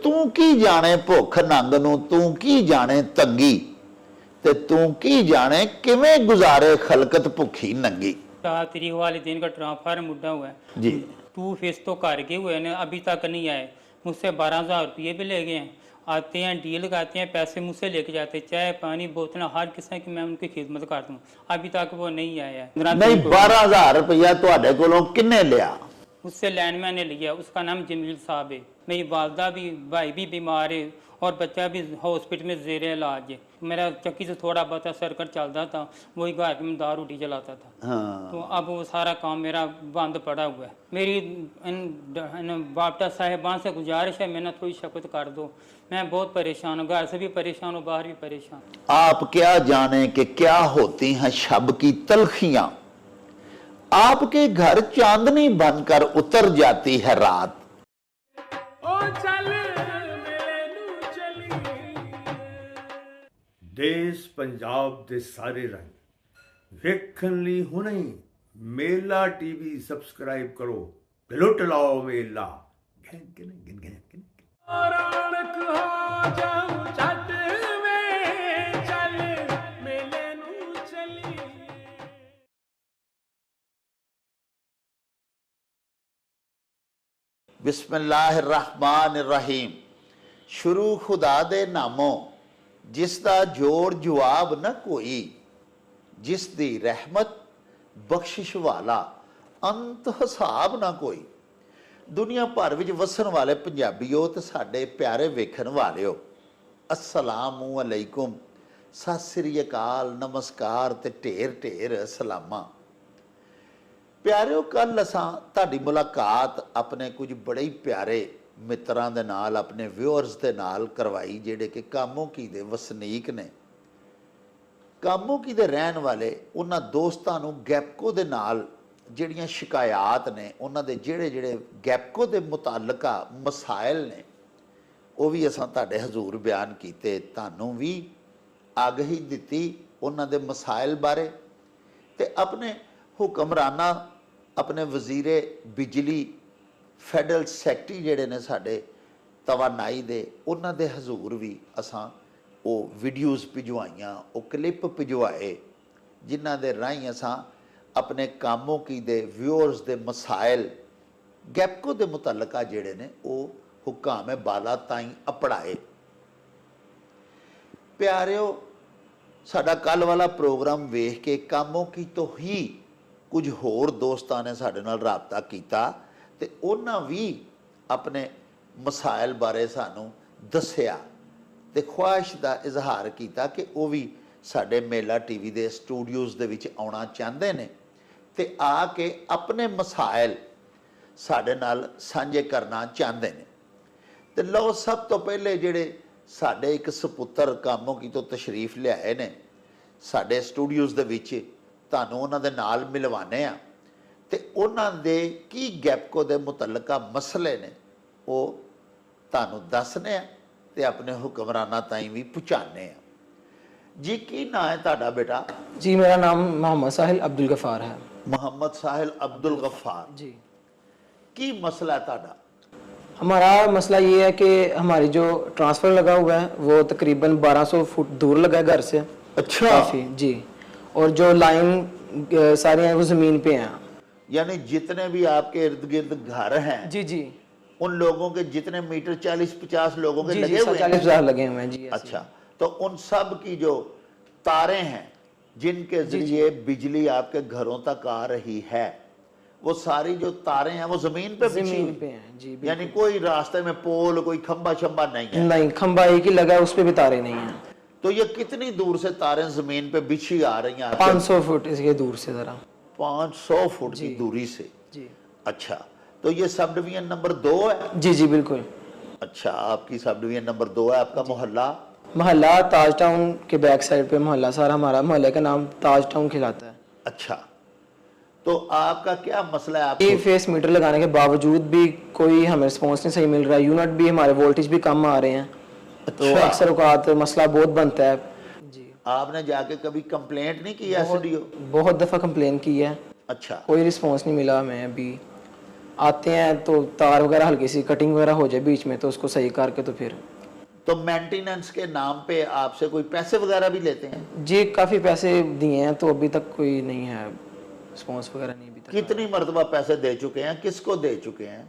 ਤੂੰ ਕੀ ਜਾਣੇ ਭੁੱਖ ਨੰਗ ਨੂੰ, ਤੂੰ ਕੀ ਜਾਣੇ ਤੰਗੀ, ਤੇ ਤੂੰ ਕੀ ਜਾਣੇ किवें गुजारे खलकत भुखी नंगी। तेरी वालिदैन का ट्रांसफर मुद्दा हुआ है जी। 2 फेस तो कर के हुए हैं, अभी तक नहीं आए। मुझसे 12,000 रुपये भी ले गए हैं। आते हैं डील लगाते हैं, पैसे मुझसे लेके जाते हैं, चाय पानी बोतलें हर किस्म की मैं उनकी खिदमत करता हूँ, अभी तक वो नहीं आया है। नहीं 12,000 रुपया तुहाडे कोलों किन्ने लिया? उससे लैंडमैन ने लिया, उसका नाम जमील साहब है। मेरी वालदा भी, भाई भी बीमार है और बच्चा भी हॉस्पिटल में जेर इलाज है। मेरा चक्की से थोड़ा बहुत सर्कट चलता था, वही घर में दारू रोटी चलाता था। हाँ। तो अब वो सारा काम मेरा बंद पड़ा हुआ है। मेरी बापटा साहिबान से गुजारिश है, मैंने थोड़ी शफकत कर दो, मैं बहुत परेशान हूँ, घर से भी परेशान हूँ, बाहर भी परेशान। आप क्या जाने कि क्या होती हैं शब की तलखियां, आपके घर चांदनी बनकर उतर जाती है रात। देश पंजाब दे सारे रंग वेखण लई हुणे मेला टीवी सबसक्राइब करो, लुट लाओ मेला। बिस्मिल्लाहिर्रहमानिर्रहीम। शुरू खुदा दे नामों जिसदा जोड़ जवाब न कोई, जिस दी रहमत बख्शिश वाला अंत हिसाब ना कोई। दुनिया भर विच वसन वाले पंजाबीओ ते साडे प्यारे वेखण वालिओ, अस्सलामु अलैकुम, सत श्री अकाल, नमस्कार ते ढेर ढेर सलामा। प्यारिओ, कल असां तुहाडी मुलाकात अपने कुछ बड़े ही प्यारे मित्रां दे नाल, अपने व्यूअर्स दे नाल करवाई, जिहड़े कि कामोकी दे वसनीक ने, कामोकी दे रहन वाले। उन्हां दोस्तां नूं गैपको दे नाल जिहड़ियां शिकायत ने, उन्हां दे जिहड़े जिहड़े गैपको दे मुतालका मसाइल ने, वो भी असां तुहाडे हजूर बयान कीते, तुहानूं भी आगही दित्ती उन्हां दे मसाइल बारे। ते अपने हुक्मराना, अपने वजीरे बिजली, फैडरल सैकटरी जिहड़े ने साडे तवानाई दे, उन्हां दे हजूर भी असां वो वीडियोज़ भिजवाइयां, वो क्लिप भिजवाए, जिन्हां दे राहीं असां अपने कामोकी दे व्यूअर्स दे मसाइल गैपको दे मुतलका जिहड़े ने वो हुकाम बाला ताईं अपड़ाए। प्यारिओ, साडा कल वाला प्रोग्राम वेख के कामोकी तो ही कुछ होर दोस्तां ने साडे नाल राबता कीता ते उन्हां भी अपने मसाइल बारे सानू दस्सिया ते ख्वाहिश दा इजहार किया कि वो भी साडे मेला टीवी दे स्टूडियोज़ दे विच आउणा चाहते ने ते आके अपने मसाइल साडे नाल सांझे करना चाहते ने। ते लो, सब तो पहले जिहड़े साडे एक सपुत्र कामोकी तो तशरीफ लियाए ने साडे स्टूडियोज़ दे विच, तुहानूं उन्हां दे नाल मिलवाने आ ते उन्हां दे की गैपको दे मुतलका मसले ने वो तुहानूं दसने आ ते अपने हुक्मराना ताईं भी पहुँचाने आ। जी, की नाम है तुहाडा बेटा? जी, मेरा नाम मोहम्मद साहिल अब्दुल गफ़ार है। मोहम्मद साहिल अब्दुल गफ़ार जी। की मसला है तुहाडा? हमारा मसला ये है कि हमारी जो ट्रांसफ़र लगा हुआ है वो तकरीबन 1200 फुट दूर लगा है घर से। अच्छा। काफ़ी जी। और जो लाइन सारी हैं वो ज़मीन पे हैं। यानी जितने भी आपके इर्द गिर्द घर हैं, जी जी, उन लोगों के जितने मीटर 40-50 लोगों के जी लगे जी, हुए हैं? 40,000 लगे हुए हैं जी। अच्छा, तो उन सब की जो तारें हैं जिनके जरिए बिजली आपके घरों तक आ रही है, वो सारी जो तारें हैं वो जमीन पे बिछी ज़मीन हुई पे हैं जी। यानी कोई रास्ते में पोल, कोई खंबा शंबा नहीं है? नहीं, खंबा एक ही लगा है, उस पर भी तारे नहीं हैं। तो ये कितनी दूर से तारें जमीन पे बिछी आ रही हैं? 500 फुट इसके दूर से ज़रा। 500 फुट की दूरी से जी। अच्छा, तो ये सब डिवीजन नंबर 2 है? जी जी बिल्कुल। अच्छा, आपकी सब डिवीजन नंबर 2 है। आपका मोहल्ला? मोहल्ला ताज टाउन के बैक साइड पे मोहल्ला, सारा हमारा मोहल्ले का नाम ताज टाउन खिलाता है। अच्छा, तो आपका क्या मसला है? ये फेस मीटर लगाने के बावजूद भी कोई हमें रिस्पॉन्स नहीं सही मिल रहा है। यूनिट भी हमारे वोल्टेज भी कम आ रहे हैं। तो अक्सर औकात मसला बहुत बनता है जी। आपने जाके कभी कंप्लेंट नहीं की एसडीओ? बहुत दफ़ा कंप्लेन की है। अच्छा, कोई रिस्पॉन्स नहीं मिला हमें अभी। आते हैं तो तार वगैरह हल्की सी कटिंग वगैरह हो जाए बीच में तो उसको सही करके तो फिर तो मेंटेनेंस के नाम पे आपसे कोई पैसे वगैरह भी लेते हैं? जी काफ़ी पैसे दिए हैं तो अभी तक कोई नहीं है रिस्पॉन्स वगैरह नहीं अभी तक। कितनी मरतबा पैसे दे चुके हैं, किसको दे चुके हैं?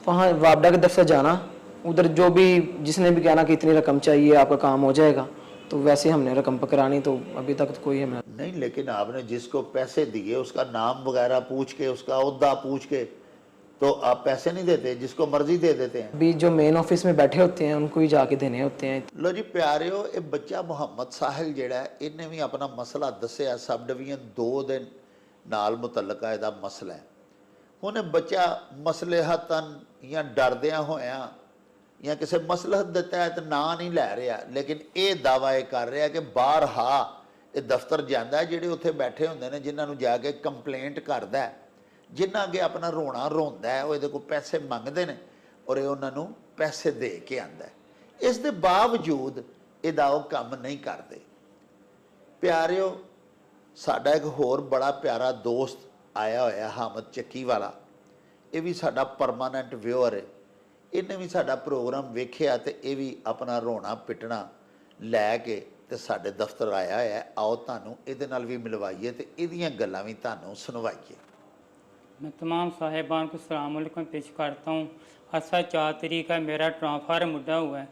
वहाँ वापडा के दफ्तर जाना, उधर जो भी जिसने भी कहना कि इतनी रकम चाहिए आपका काम हो जाएगा, तो वैसे हमने रकम पकड़ानी, तो अभी तक तो कोई हमें नहीं, लेकिन आपने जिसको पैसे दिए उसका नाम वगैरह पूछ के, उसका ओहदा पूछ के तो आप पैसे नहीं देते, जिसको मर्जी दे देते हैं? अभी जो मेन ऑफिस में बैठे होते हैं उनको ही जाके देने होते हैं। लो जी प्यारिओ, ये बच्चा मुहम्मद साहिल जिहड़ा है, इन्हें भी अपना मसला दसिया। सब डिवीजन 2 ਦੇ ਨਾਲ ਮੁਤਲਕਾ ਇਹਦਾ ਮਸਲਾ ਹੈ। ਹੁਣ ਇਹ ਬੱਚਾ ਮਸਲਹਤਨ ਜਾਂ ਡਰਦਿਆਂ ਹੋਇਆਂ ਜਾਂ ਕਿਸੇ ਮਸਲਹਤ ਦੇ ਤਹਿਤ ਨਾਂ ਨਹੀਂ ਲੈ ਰਿਹਾ, ਲੇਕਿਨ ਇਹ ਦਾਵਾ ਇਹ ਕਰ ਰਿਹਾ ਕਿ ਬਾਹਰਹਾ ਇਹ ਦਫ਼ਤਰ ਜਾਂਦਾ, ਜਿਹੜੇ ਉੱਥੇ ਬੈਠੇ ਹੁੰਦੇ ਨੇ ਜਿਨ੍ਹਾਂ ਨੂੰ ਜਾ ਕੇ ਕੰਪਲੇਂਟ ਕਰਦਾ, ਜਿਨ੍ਹਾਂ ਅੱਗੇ ਆਪਣਾ ਰੋਣਾ ਰੋਂਦਾ ਹੈ, ਉਹ ਇਹਦੇ ਕੋਲ ਪੈਸੇ ਮੰਗਦੇ ਨੇ ਔਰ ਇਹ ਉਹਨਾਂ ਨੂੰ ਪੈਸੇ ਦੇ ਕੇ ਆਂਦਾ। ਇਸ ਦੇ ਬਾਵਜੂਦ ਇਹਦਾ ਉਹ ਕੰਮ ਨਹੀਂ ਕਰਦੇ। ਪਿਆਰਿਓ, ਸਾਡਾ ਇੱਕ ਹੋਰ ਬੜਾ ਪਿਆਰਾ ਦੋਸਤ ਆਇਆ ਹੋਇਆ ਹਾਮਦ ਚੱਕੀ ਵਾਲਾ, ਇਹ ਵੀ ਸਾਡਾ ਪਰਮਾਨੈਂਟ ਵਿਊਅਰ ਹੈ। ਇਹਨੇ ਵੀ ਸਾਡਾ ਪ੍ਰੋਗਰਾਮ ਵੇਖਿਆ ਤੇ ਇਹ ਵੀ ਆਪਣਾ ਰੋਣਾ ਪਿੱਟਣਾ ਲੈ ਕੇ ਤੇ ਸਾਡੇ ਦਫ਼ਤਰ ਆਇਆ ਹੋਇਆ। ਆਓ ਤੁਹਾਨੂੰ ਇਹਦੇ ਨਾਲ ਵੀ ਮਿਲਵਾਈਏ ਤੇ ਇਹਦੀਆਂ ਗੱਲਾਂ ਵੀ ਤੁਹਾਨੂੰ ਸੁਣਵਾਈਏ। मैं तमाम साहिबान को सलाम अलैकुम पेश करता हूँ। ऐसा 4 तारीख है मेरा ट्रांसफार्म मुद्दा हुआ है,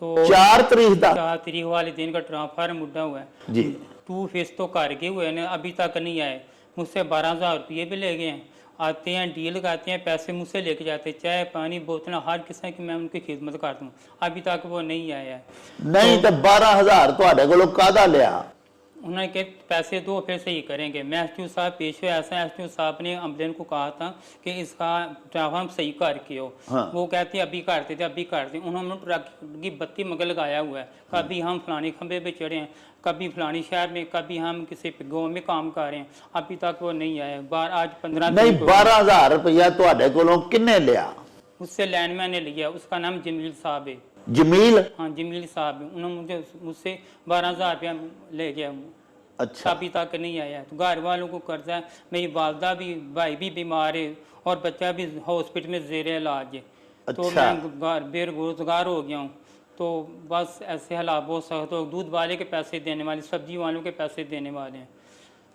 तो 4 तरीक का 4 तारीख वाले दिन का ट्रांसफार्म मुद्दा हुआ है जी। 2 फीस तो कर गए हुए हैं, अभी तक नहीं आए। मुझसे 12,000 रुपये भी ले गए हैं। आते हैं डील लगाते हैं, पैसे मुझसे लेके जाते हैं, चाय पानी बोतलें हर किस्म की मैं उनकी खिदमत करता हूँ, अभी तक वो नहीं आया है। नहीं तो 12,000 ਤੁਹਾਡੇ ਕੋਲੋਂ ਕਾਹਦਾ ਲਿਆ? उन्होंने कहा पैसे दो फिर सही करेंगे। मैं एस टी ओ साहब पेश हुए, ऐसा एस टी ओ साहब ने अम्बेन को कहा था कि इसका ट्रांसफार्म सही करके हो। हाँ। वो कहते अभी करते थे, अभी करते। उन्होंने ट्रक की बत्ती मगर लगाया हुआ है, कभी हम फलानी खंबे पे चढ़े हैं, कभी फलानी शहर में, कभी हम किसी गाँव में काम कर रहे हैं, अभी तक वो नहीं आया। आज 15 नहीं, 12,000 रुपया ਤੁਹਾਡੇ ਕੋਲੋਂ ਕਿੰਨੇ ਲਿਆ? उससे लैंडमैन ने लिया, उसका नाम जमील साहब है। जमील? हाँ जमील साहब, उन्होंने मुझसे 12,000 रुपया ले गया। अच्छा। अभी तक नहीं आया। तो घर वालों को कर्जा है, मेरी वालदा भी, भाई भी बीमार है और बच्चा भी हॉस्पिटल में ज़ेर इलाज है। तो अच्छा। मैं बेरोजगार हो गया हूँ। तो बस ऐसे हालात बहुत सख्त हो, दूध वाले के पैसे देने वाले, सब्जी वालों के पैसे देने वाले हैं।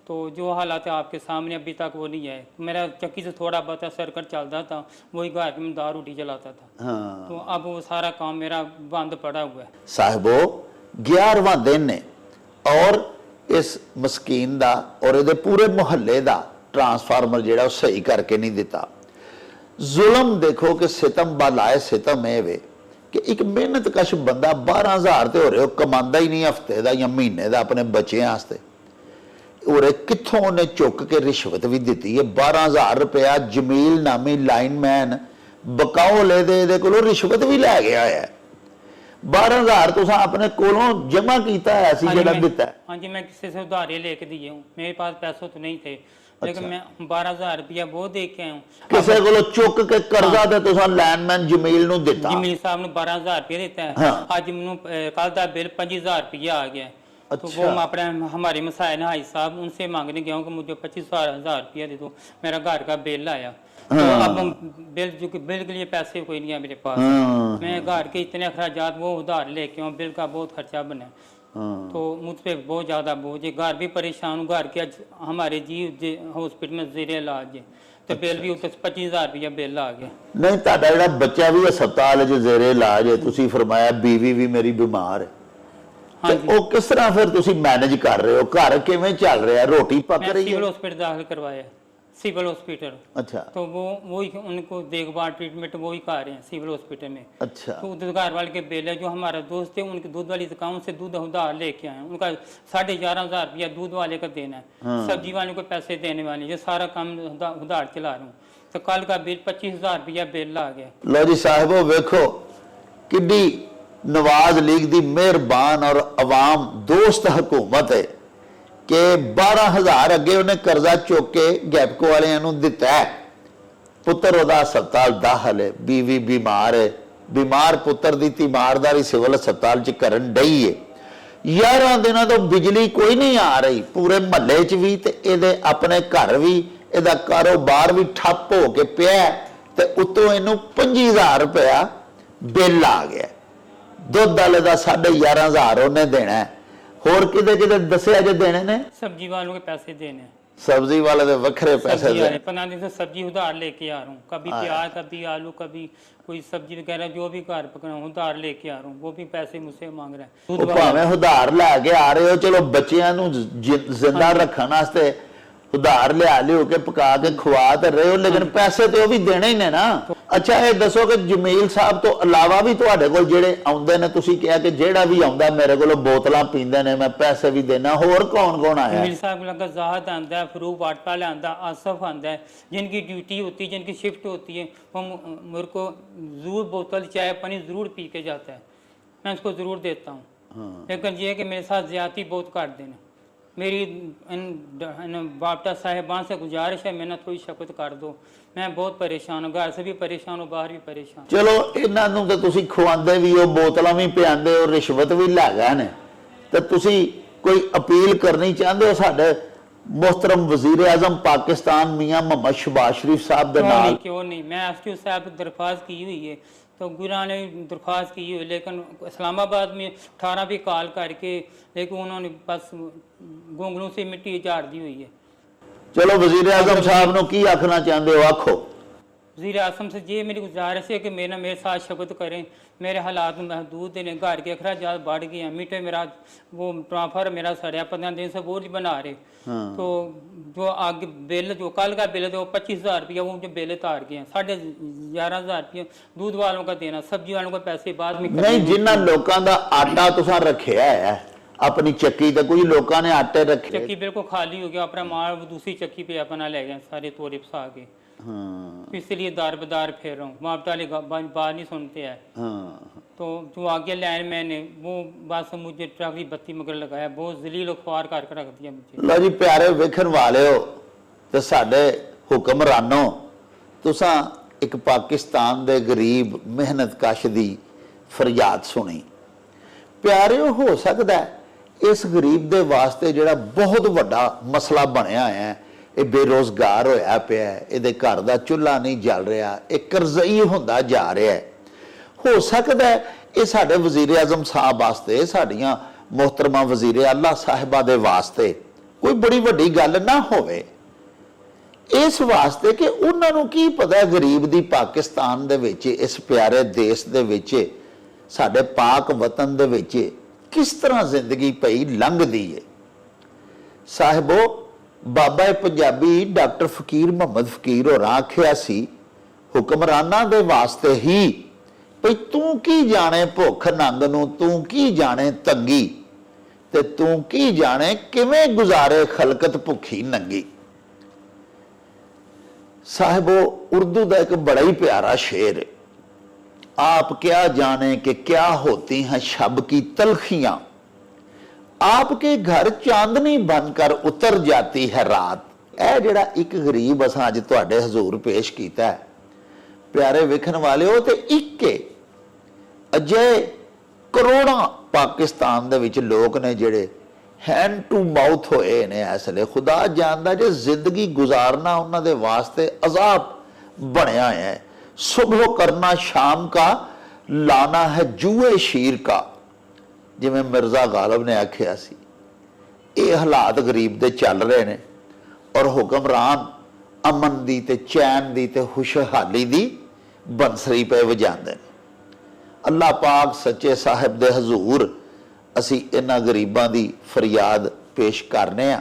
तो जो हालात है आपके सामने, अभी तक वो नहीं आए। मेरा चक्की से थोड़ा बहुत सर्कट चलता था, वही घर में दाल रोटी जलाता था। हाँ। तो अब वो सारा काम मेरा बंद पड़ा हुआ है। साहिबो, 11वां दिन ने और इस मस्कीन दा और इहदे पूरे मुहल्ले दा ट्रांसफार्मर जिहड़ा सही करके नहीं दिता। जुल्म देखो कि सितम बालाए सितम है वे कि एक मेहनत कश बंदा 12,000 ते हो रहे हो कमांदा ही नहीं हफ्ते दा या महीने दा अपने बच्चें वास्ते, और कित्थों उन्हें चुक के रिश्वत भी दी है। 12,000 रुपया जमील नामी लाइनमैन बकाओ ले दे कोलों रिश्वत भी लै गया है। 12,000 तुसां अपने कोलों जमा कीता है सी जेड़ा दिता है? हाँ जी, मैं किसी से उधारे लेके दिए हूँ, मेरे पास पैसे तो नहीं थे, लेकिन मैं 12,000 रुपया वो दे के आया हूँ। किसी कोलों चुक के कर्जा ते तुसां लैंडमैन जमील नूं दिता? जमील साहब ने 12,000 रुपया देता है। हाँ। आज मैनू कल का बिल 25,000 रुपया आ गया है। तो अच्छा। वो मैं अपने हमारे मसाइल हाई साहब उनसे मांगने गया हूँ कि मुझे 25,000 रुपया दे दो, मेरा घर का बिल आया। तो अब बिल के लिए पैसे कोई नहीं है मेरे पास। मैं घर के इतने अखराजात वो उधार लेके आऊँ, बिल का बहुत खर्चा बना। तो मुझ पे बहुत ज़्यादा बोझ है, घर भी परेशान हूँ। घर के हमारे जी हॉस्पिटल में ज़ेर इलाज है, तो बिल भी उतर 25,000 रुपया बिल आ गया। नहीं, तुहाडा जिहड़ा बच्चा भी हस्पताल च ज़ेरे इलाज है, तुसीं फरमाया बीवी भी मेरी बीमार है, हाँ तो वो किस तरह फिर तुसीं मैनेज कर रहे हो? घर किवें चल रहा है? रोटी पक मैं रही सिविल है? हॉस्पिटल दाखिल करवाया, सिविल हॉस्पिटल। अच्छा। तो वही उनको देखभाल ट्रीटमेंट वही कर रहे हैं सिविल हॉस्पिटल में। अच्छा। तो उधर घर वाले के बिल है, जो हमारा दोस्त है उनके दूध वाली दुकान से दूध उधार लेके आए, उनका 11,500 रुपया दूध वाले का देना है। सब्जी वाले को पैसे देने वाले, ये सारा काम उधार चला रहा हूँ। तो कल का बिल 25,000 रुपया बिल आ गया। लो जी साहिबो, वेखो किड्डी नवाज लीग दी मेहरबान और अवाम दोस्त हुकूमत है कि 12,000 अगे उन्हें कर्जा चुक के गैपको वाले दिता है। पुत्र उहदा हस्पताल दाखिल है, बीवी बीमार है, बीमार पुत्र की तीमारदारी सिविल हस्पताल च करन डई है। 11 दिनों तो बिजली कोई नहीं आ रही पूरे महल्ले च भी, ते इहदे अपने घर भी, इहदा कारोबार भी ठप हो के पिया। ਤੇ ਉੱਤੋਂ ਇਹਨੂੰ 25,000 ਰੁਪਇਆ ਬਿੱਲ ਆ ਗਿਆ। ਦੁੱਧ ਵਾਲੇ ਦਾ 11,500 ਉਹਨੇ ਦੇਣਾ ਹੈ। ਹੋਰ ਕਿਤੇ ਕਿਤੇ ਦੱਸਿਆ ਜੇ ਦੇਣੇ ਨੇ? सब्जी वालों के पैसे देने हैं। सब्जी वाले ਦੇ ਵੱਖਰੇ ਪੈਸੇ सब्जी देने। वाले 15 दिन से सब्जी उधार लेके आ रहा हूँ, कभी प्याज, कभी आलू, कभी कोई सब्जी वगैरह जो भी घर पकड़ा हूँ उधार लेके आ रहा हूँ, वो भी पैसे मुझसे मांग रहा है। ਉਹ ਭਾਵੇਂ ਉਧਾਰ ਲੈ ਕੇ ਆ ਰਹੇ ਹੋ, ਚਲੋ ਬੱਚਿਆਂ ਨੂੰ ਜ਼ਿੰਦਾ ਰੱਖਣ ਵਾਸਤੇ ਉਧਾਰ ਲਿਆ ਲਿਓ ਕੇ ਪਕਾ ਕੇ ਖਵਾ ਤੇ ਰਹੇ ਹੋ, ਲੇਕਿਨ ਪੈਸੇ ਤੇ ਉਹ ਵੀ ਦੇਣੇ ਹੀ ਨੇ ਨਾ। ਅੱਛਾ ਇਹ ਦੱਸੋ ਕਿ ਜਮੀਲ ਸਾਹਿਬ ਤੋਂ ਇਲਾਵਾ ਵੀ ਤੁਹਾਡੇ ਕੋਲ ਜਿਹੜੇ ਆਉਂਦੇ ਨੇ, ਤੁਸੀਂ ਕਿਹਾ ਕਿ ਜਿਹੜਾ ਵੀ ਆਉਂਦਾ ਮੇਰੇ ਕੋਲ ਬੋਤਲਾਂ ਪੀਂਦੇ ਨੇ, ਮੈਂ ਪੈਸੇ ਵੀ ਦੇਣਾ, ਹੋਰ ਕੌਣ कौन आया? जमील साहब लगा जाहद आंदा है, फरूक वाटपाल आंदा, आसफ आंदा है, जिनकी ड्यूटी होती है, जिनकी शिफ्ट होती है, वो मेरे को ज़रूर बोतल चाय पानी ज़रूर पी के जाता है, मैं उसको ज़रूर देता हूँ। लेकिन ये है कि मेरे साथ ज़्यादती बहुत कर देना। मेरी बापटा साहिबान से गुजारिश है, मैंने थोड़ी शफकत कर दो, मैं बहुत परेशान हूँ, घर से भी परेशान हूँ, बाहर भी परेशान। ਚਲੋ ਇਹਨਾਂ ਨੂੰ ਤਾਂ ਤੁਸੀਂ ਖਵਾਉਂਦੇ ਵੀ ਹੋ, ਬੋਤਲਾਂ ਵੀ ਪਿਆਉਂਦੇ ਹੋ, ਰਿਸ਼ਵਤ ਵੀ ਲੈ ਗਏ ਨੇ, ਤੇ ਤੁਸੀਂ ਕੋਈ ਅਪੀਲ ਕਰਨੀ ਚਾਹੁੰਦੇ ਹੋ ਸਾਡੇ ਮੁਹਤਰਮ वज़ीर आज़म पाकिस्तान मियां मोहम्मद शहबाज शरीफ साहब ਦੇ ਨਾਲ? क्यों नहीं, मैं एसटीओ साहब को दरख्वास्त की हुई है, तो गुरा ने दरख्वास्त की हुई, लेकिन इस्लामाबाद में 18 भी कॉल करके, लेकिन उन्होंने बस गोंगलों से मिट्टी झाड़ दी हुई है। ਚਲੋ वज़ीर आज़म साहब ਨੂੰ ਕੀ ਆਖਣਾ ਚਾਹੁੰਦੇ ਹੋ? ਆਖੋ। वज़ीर आज़म से ये मेरी गुजारिश है कि मेरे साथ शफकत करें, मेरे हालात महदूद हैं, घर के अखराजात बढ़ गए हैं, मीठे मेरा वो ट्रांसफर मेरा सड़िया 15 दिन से वो नहीं बना रहे, तो जो आगे बिल जो कल का बिल है वो 25,000 रुपया वो जो बिल तार गए हैं, 11,500 रुपया दूध वालों का देना, सब्जी वालों का पैसे बाद में ਨਹੀਂ, ਜਿਨ੍ਹਾਂ ਲੋਕਾਂ ਦਾ ਆਟਾ ਤੁਸੀਂ ਰੱਖਿਆ ਹੈ अपनी चक्की ਤੇ, कोई लोगों ने आटे रखे? चक्की बिल्कुल खाली हो गया, अपना माल दूसरी चक्की पे अपना ले गए सारे तोड़े फसा के, तो इसलिए दार बदार फेर रहा हूँ, बाप वाले बात नहीं सुनते हैं। तो जो आगे लाइन मैंने वो बस मुझे ट्रक की बत्ती मगर लगाया, बहुत जलील खुआर करके रख दिया मुझे। लो जी प्यारे वेखण वालिओ ते साडे हुक्मरानो, तुसां एक पाकिस्तान दे गरीब मेहनतकश दी फरियाद सुनी। प्यारिओ, हो सकदा है इस गरीब दे वास्ते जिहड़ा बहुत वड्डा मसला बनया है, ये बेरोजगार होया पिया है, इहदे घर दा चुल्हा नहीं जल रहा, ये करजई हुंदा जा रहा है। हो सकता है ये साडे वज़ीर आज़म साहब वास्ते, साडियां मोहतरमा वज़ीर आला साहिबा दे वास्ते कोई बड़ी वड्डी गल ना होवे, इस वास्ते कि उन्हां नूं की पता है गरीब दी पाकिस्तान दे विच, इस प्यारे देश दे विच, साडे पाक वतन दे विच किस तरह जिंदगी पई लंघदी है। साहिबो, बाबा पंजाबी डॉक्टर फकीर मुहम्मद फकीर होरां आखिया सी, हुक्मरानां दे वास्ते ही भई तू की जाने भुख नंग नूं, तू की जाने तंगी, ते तू की जाने किवें गुजारे खलकत भुखी नंगी। साहिबो, उर्दू का एक बड़ा ही प्यारा शेर है, आप क्या जाने कि क्या होती हैं शब की तलखियां, आपके घर चांदनी बनकर उतर जाती है रात। यह जिहड़ा एक गरीब असां अज तुहाडे हजूर पेश कीता है, प्यारे वेखण वालिओ, ते इक अजे करोड़ां पाकिस्तान दे विच लोग ने जिहड़े हैंड टू माउथ होए ने इस वेले। खुदा जानदा जे जिंदगी गुजारना उन्हां दे वास्ते अजाब बनया है। सुबह करना शाम का लाना है जुए शीर का, जिवें मिर्जा गालिब ने आखिया सी। ये हालात गरीब दे चल रहे ने, और हुक्मरान अमन दी ते चैन दी ते खुशहाली दी बंसरी पे वजांदे ने। अल्लाह पाक सच्चे साहिब दे हजूर असी इन्हां गरीबां दी फरियाद पेश करने आ।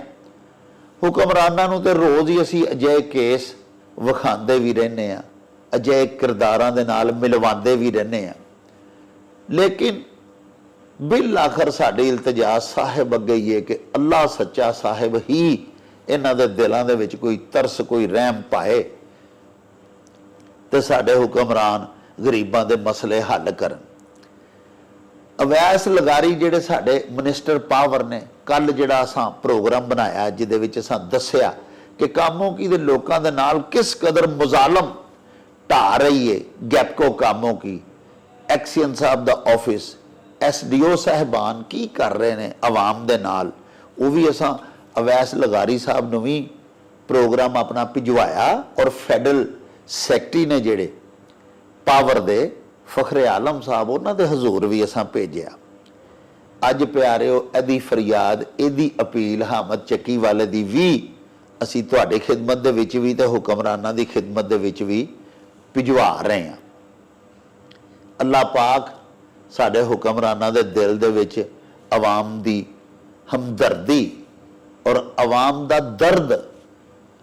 हुक्मरानां नूं ते रोज़ ही असी अजे केस विखांदे भी रहने आ, अजे किरदारां दे नाल मिलवांदे भी रहने आ, लेकिन बिल आखिर साडी इल्तिजा साहिब अगे ही है कि अल्लाह सच्चा साहिब ही इन्हां दे दिलां दे विच कोई तरस, कोई रहम पाए, ते साडे हुक्मरान गरीबां दे मसले हल करन। अवैस लगारी जिहड़े साडे मिनिस्टर पावर ने, कल जिहड़ा असां प्रोग्राम बनाया जिहदे विच असां दस्सिया कि कामोकी दे लोकां दे नाल किस कदर मुजालम ढा रही है गैपको कामों की, एक्सीएन साहब दा ऑफिस, SDO साहिबान की कर रहे ने आवाम दे नाल, वो भी असां अवैस लगारी साहब नूं भी प्रोग्राम अपना भिजवाया और फेडरल ਸੈਕਟਰੀ ਨੇ ਜਿਹੜੇ ਪਾਵਰ ਦੇ ਫਖਰੇ ਆਲਮ ਸਾਹਿਬ, ਉਹਨਾਂ ਦੇ ਹਜ਼ੂਰ ਵੀ ਅਸਾਂ ਭੇਜਿਆ। ਅੱਜ ਪਿਆਰਿਓ ਇਹਦੀ ਫਰਿਆਦ, ਇਹਦੀ ਅਪੀਲ ਹਾਮਦ ਚੱਕੀ ਵਾਲੇ ਦੀ ਵੀ ਅਸੀਂ ਤੁਹਾਡੀ ਖਿਦਮਤ ਦੇ ਵਿੱਚ ਵੀ ਤੇ ਹੁਕਮਰਾਨਾਂ ਦੀ ਖਿਦਮਤ ਦੇ ਵਿੱਚ ਵੀ ਭਿਜਵਾ ਰਹੇ ਹਾਂ। ਅੱਲਾਹ ਪਾਕ ਸਾਡੇ ਹੁਕਮਰਾਨਾਂ ਦੇ ਦਿਲ ਦੇ ਵਿੱਚ ਆਵਾਮ ਦੀ ਹਮਦਰਦੀ ਔਰ ਆਵਾਮ ਦਾ ਦਰਦ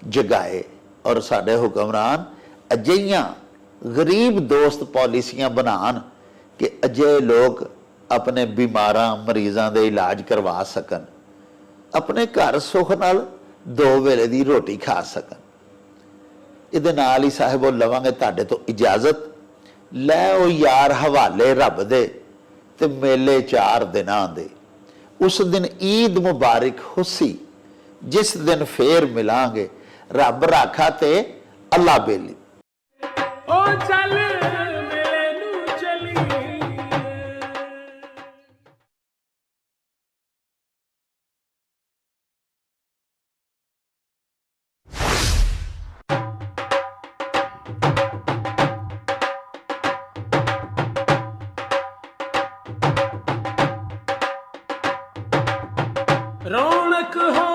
ਜਗਾਏ, ਔਰ ਸਾਡੇ ਹੁਕਮਰਾਨ ਅਜਿਹੀਆਂ ਗਰੀਬ ਦੋਸਤ ਪਾਲਿਸੀਆਂ ਬਣਾਉਣ ਕਿ ਅਜਿਹੇ ਲੋਕ ਆਪਣੇ ਬਿਮਾਰਾਂ ਮਰੀਜ਼ਾਂ ਦੇ ਇਲਾਜ ਕਰਵਾ ਸਕਣ, ਆਪਣੇ ਘਰ ਸੁੱਖ ਨਾਲ 2 ਵੇਲੇ ਦੀ ਰੋਟੀ ਖਾ ਸਕਣ। ਇਹਦੇ ਨਾਲ ਹੀ ਸਾਹਿਬੋ ਲਵਾਂਗੇ ਤੁਹਾਡੇ ਤੋਂ ਇਜਾਜ਼ਤ। ਲੈ ਉਹ ਯਾਰ ਹਵਾਲੇ ਰੱਬ ਦੇ ਤੇ ਮੇਲੇ 4 ਦਿਨਾਂ ਦੇ। ਉਸ ਦਿਨ ਈਦ ਮੁਬਾਰਕ ਹੁਸੀ, ਜਿਸ ਦਿਨ ਫੇਰ ਮਿਲਾਂਗੇ। ਰੱਬ ਰਾਖਾ ਤੇ ਅੱਲਾ ਬੇਲੀ। ਓ ਚੱਲ ਮੇਲੇ ਨੂੰ ਚਲੀਏ। ਰੌਣਕ ਹੋ